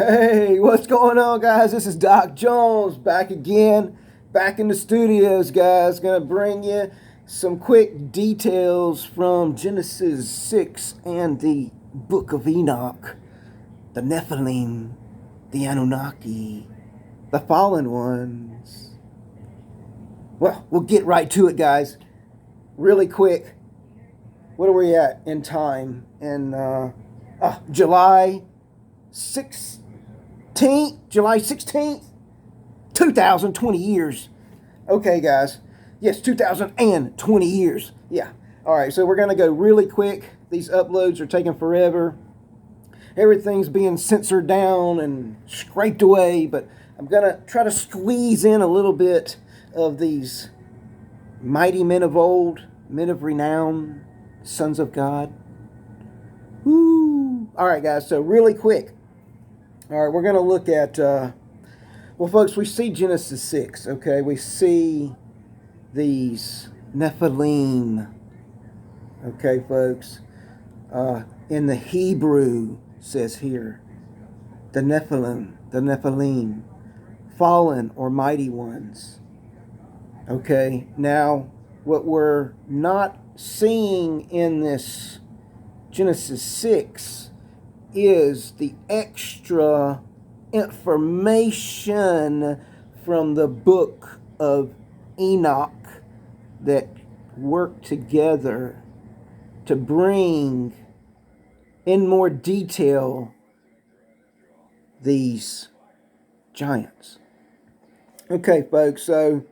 Hey, what's going on, guys? This is Doc Jones back again, back in the studios, guys. Gonna bring you some quick details from Genesis 6 and the Book of Enoch, the NEPHILIM, the Anunnaki, the fallen ones. Well, we'll get right to it, guys. Really quick. What are we at in time? In July 16th, 2020 years. Okay, guys. Yes, 2020 years. Yeah. All right, so we're going to go really quick. These uploads are taking forever. Everything's being censored down and scraped away, but I'm going to try to squeeze in a little bit of these mighty men of old, men of renown, sons of God. Woo! All right, guys, so really quick. All right, we're going to look at, well, folks, we see Genesis 6, okay? We see these Nephilim, okay, folks? In the Hebrew, says here, the Nephilim, fallen or mighty ones, okay? Now, what we're not seeing in this Genesis 6 is the extra information from the book of Enoch that worked together to bring in more detail these giants. Okay, folks, so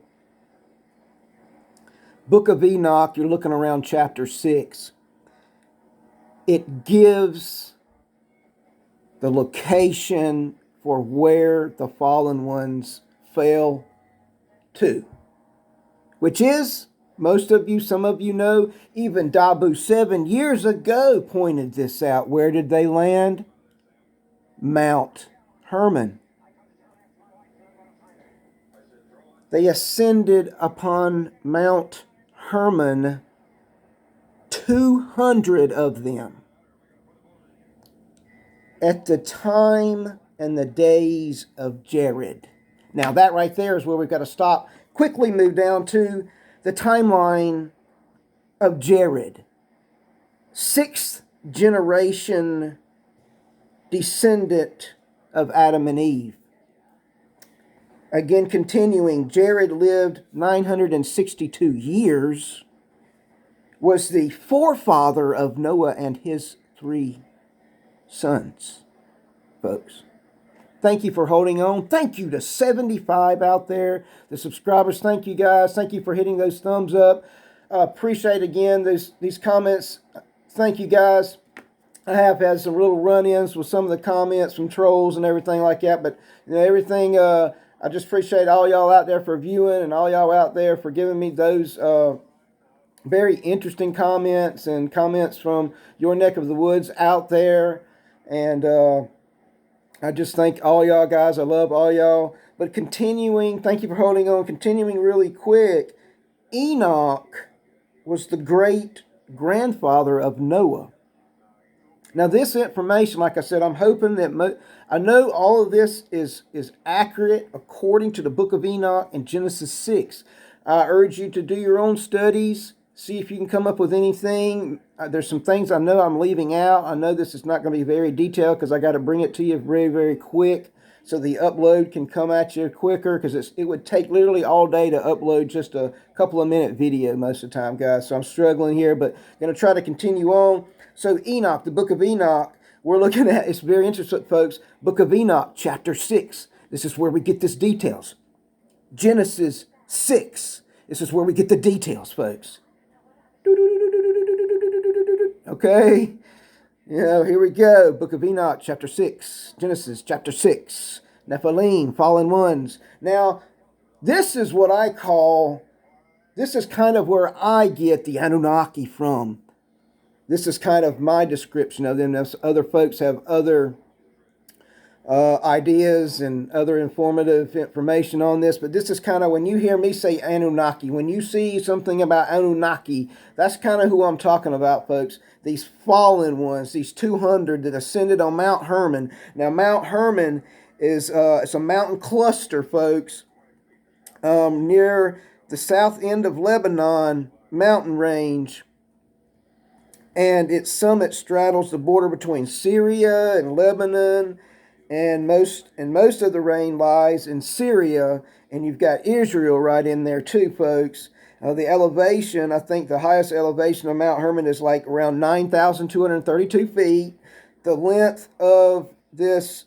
Book of Enoch, you're looking around chapter 6. It gives the location for where the fallen ones fell to, which is, most of you, some of you know, even Dabu 7 years ago pointed this out. Where did they land? Mount Hermon. They ascended upon Mount Hermon, 200 of them, at the time and the days of Jared. Now that right there is where we've got to stop. Quickly move down to the timeline of Jared. 6th generation descendant of Adam and Eve. Again, continuing, Jared lived 962 years, was the forefather of Noah and his 3 sons, folks. Thank you for holding on. Thank you to 75 out there, the subscribers. Thank you, guys. Thank you for hitting those thumbs up. Appreciate, again, these comments. Thank you, guys. I have had some little run-ins with some of the comments from trolls and everything like that, but you know, everything, I just appreciate all y'all out there for viewing and all y'all out there for giving me those very interesting comments and comments from your neck of the woods out there. And I just thank all y'all, guys. I love all y'all. But continuing, thank you for holding on. Continuing really quick, Enoch was the great grandfather of Noah. Now, this information, like I said, I'm hoping that I know all of this is accurate according to the Book of Enoch and Genesis 6. I urge you to do your own studies. See if you can come up with anything. There's some things I know I'm leaving out. I know this is not going to be very detailed because I got to bring it to you very, very quick so the upload can come at you quicker, because it would take literally all day to upload just a couple of minute video most of the time, guys. So I'm struggling here, but going to try to continue on. So Enoch, the Book of Enoch, we're looking at, it's very interesting, folks. Book of Enoch, chapter 6. This is where we get this details. Genesis 6. This is where we get the details, folks. Okay, here we go. Book of Enoch, chapter 6. Genesis, chapter 6. Nephilim, fallen ones. Now, this is what I call, this is kind of where I get the Anunnaki from. This is kind of my description of them. Other folks have other ideas and other informative information on this, but this is kind of, when you hear me say Anunnaki, when you see something about Anunnaki, that's kind of who I'm talking about, folks. These fallen ones, these 200 that ascended on Mount Hermon. Now, Mount Hermon is it's a mountain cluster, folks, near the south end of Lebanon mountain range, and its summit straddles the border between Syria and Lebanon, and most of the rain lies in Syria, and you've got Israel right in there too, folks. The elevation, I think the highest elevation of Mount Hermon is like around 9,232 feet. The length of this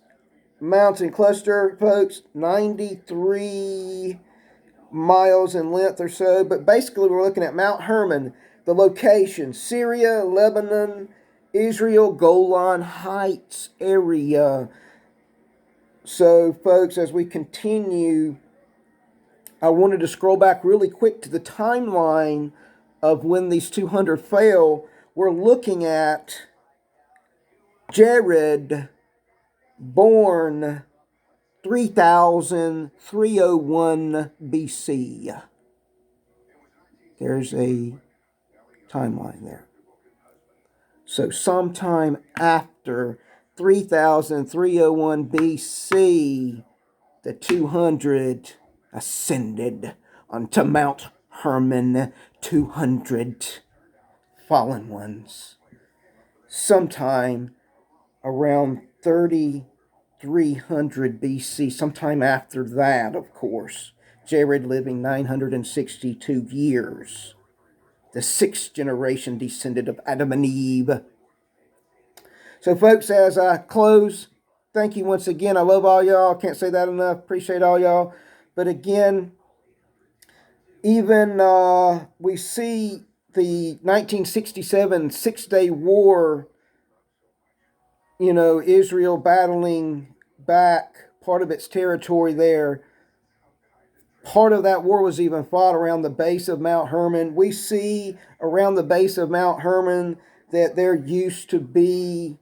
mountain cluster, folks, 93 miles in length or so. But basically, we're looking at Mount Hermon, the location, Syria, Lebanon, Israel, Golan Heights area. So, folks, as we continue, I wanted to scroll back really quick to the timeline of when these 200 fell. We're looking at Jared, born 3,301 BC. There's a timeline there. So sometime after 3,301 BC, the 200 ascended onto Mount Hermon, 200 fallen ones. Sometime around 3,300 BC, sometime after that, of course, Jared living 962 years. The sixth generation descendant of Adam and Eve. So, folks, as I close, thank you once again. I love all y'all. Can't say that enough. Appreciate all y'all. But again, even we see the 1967 Six-Day War, Israel battling back part of its territory there. Part of that war was even fought around the base of Mount Hermon. We see around the base of Mount Hermon that there used to be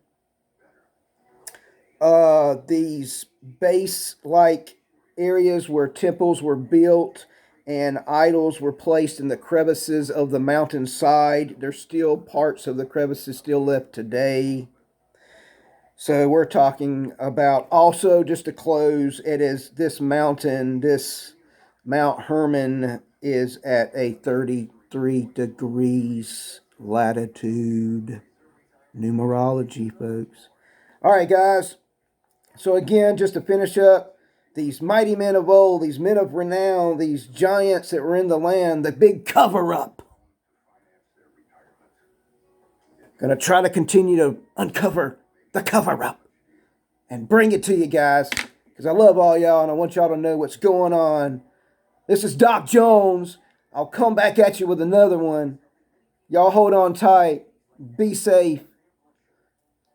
these base-like areas where temples were built and idols were placed in the crevices of the mountainside. There's still parts of the crevices still left today. So we're talking about, also, just to close, it is this mountain, this Mount Hermon is at a 33 degrees latitude. Numerology, folks. All right, guys. So again, just to finish up, these mighty men of old, these men of renown, these giants that were in the land, the big cover-up. Going to try to continue to uncover the cover-up and bring it to you guys, because I love all y'all and I want y'all to know what's going on. This is Doc Jones. I'll come back at you with another one. Y'all hold on tight. Be safe.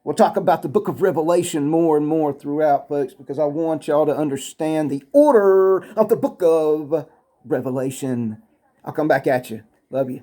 We'll talk about the book of Revelation more and more throughout, folks, because I want y'all to understand the order of the book of Revelation. I'll come back at you. Love you.